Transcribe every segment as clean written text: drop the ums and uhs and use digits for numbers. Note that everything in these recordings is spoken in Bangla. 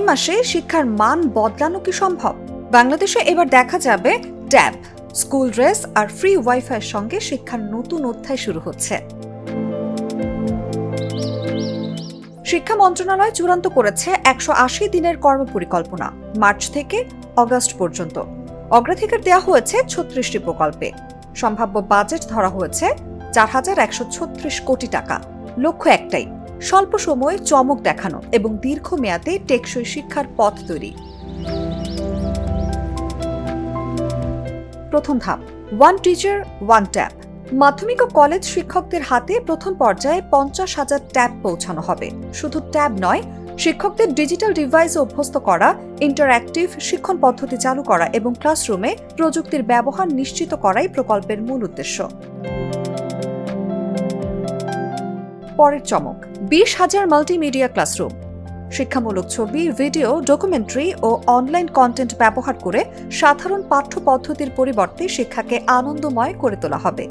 6 মাসে শিক্ষার মান বদলানো কি সম্ভব? বাংলাদেশে এবার দেখা যাবে ট্যাব, স্কুল ড্রেস আর ফ্রি ওয়াইফাইয়ের সঙ্গে শিক্ষার নতুন অধ্যায় শুরু হচ্ছে। শিক্ষা মন্ত্রণালয় চূড়ান্ত করেছে 180 দিনের কর্মপরিকল্পনা, মার্চ থেকে অগাস্ট পর্যন্ত। অগ্রাধিকার দেওয়া হয়েছে 36টি প্রকল্পে। সম্ভাব্য বাজেট ধরা হয়েছে 4136 কোটি টাকা। লক্ষ্য একটাই, স্বল্প সময়ে চমক দেখানো এবং দীর্ঘমেয়াদে টেকসই শিক্ষার পথ তৈরি। প্রথম ধাপ, ওয়ান টিচার ওয়ান ট্যাব। মাধ্যমিক ও কলেজ শিক্ষকদের হাতে প্রথম পর্যায়ে 50,000 ট্যাব পৌঁছানো হবে। শুধু ট্যাব নয়, শিক্ষকদের ডিজিটাল ডিভাইস অভ্যস্ত করা, ইন্টারঅ্যাক্টিভ শিক্ষণ পদ্ধতি চালু করা এবং ক্লাসরুমে প্রযুক্তির ব্যবহার নিশ্চিত করাই প্রকল্পের মূল উদ্দেশ্য। পরের চমক, 20,000 মাল্টিমিডিয়া ক্লাসরুম। শিক্ষামূলক ছবি, ভিডিও, ডকুমেন্টারি ও অনলাইন কন্টেন্ট ব্যবহার করে সাধারণ পাঠ্য পদ্ধতির পরিবর্তে শিক্ষাকে আনন্দময় করে তোলা হবে।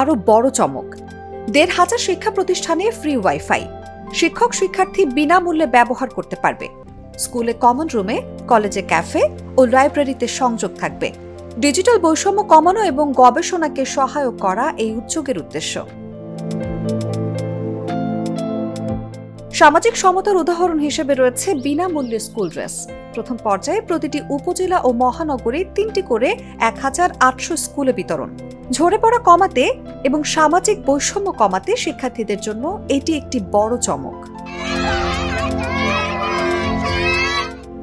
আরও বড় চমক, 1,500 শিক্ষা প্রতিষ্ঠানে ফ্রি ওয়াইফাই। শিক্ষক শিক্ষার্থী বিনামূল্যে ব্যবহার করতে পারবে। স্কুলে কমন রুমে, কলেজে ক্যাফে ও লাইব্রেরিতে সংযোগ থাকবে। ডিজিটাল বৈষম্য কমানো এবং গবেষণাকে সহায়ক করা এই উদ্যোগের উদ্দেশ্য। সামাজিক সমতার উদাহরণ হিসেবে রয়েছে বিনামূল্যে স্কুল ড্রেস। প্রথম পর্যায়ে প্রতিটি উপজেলা ও মহানগরে 3টি করে 1,800 স্কুলে বিতরণ। ঝরে পড়া কমাতে এবং সামাজিক বৈষম্য কমাতে শিক্ষার্থীদের জন্য এটি একটি বড় চমক।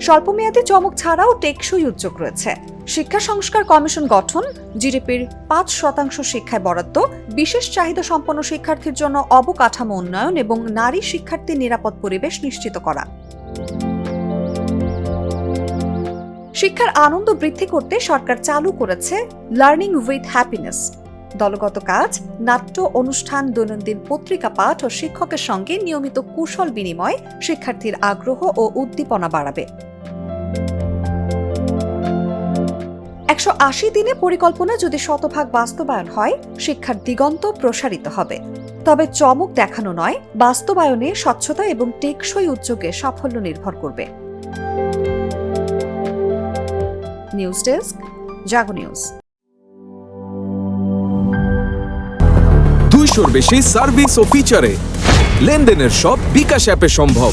স্বল্পমেয়াদী চমক ছাড়াও টেকসই উদ্যোগ রয়েছে। শিক্ষা সংস্কার কমিশন গঠন, জিডিপির 5% শিক্ষায় বরাদ্দ, বিশেষ চাহিদা সম্পন্ন শিক্ষার্থীর জন্য অবকাঠামো উন্নয়ন এবং নারী শিক্ষার্থীর নিরাপদ পরিবেশ নিশ্চিত করা। শিক্ষার আনন্দ বৃদ্ধি করতে সরকার চালু করেছে লার্নিং উইথ হ্যাপিনেস। দলগত কাজ, নাট্য অনুষ্ঠান, দৈনন্দিন পত্রিকা পাঠ ও শিক্ষকের সঙ্গে নিয়মিত কুশল বিনিময় শিক্ষার্থীর আগ্রহ ও উদ্দীপনা বাড়াবে। 180 দিনে পরিকল্পনা যদি শতভাগ বাস্তবায়ন হয়, শিক্ষার দিগন্ত প্রসারিত হবে। তবে চমক দেখানো নয়, বাস্তবায়নে স্বচ্ছতা এবং টেকসই উদ্যোগে সাফল্য নির্ভর করবে। নিউজ ডেস্ক, জাগো নিউজ। 200-র বেশি সার্ভিস ও ফিচারে লেনদেনের সব বিকাশ অ্যাপে সম্ভব।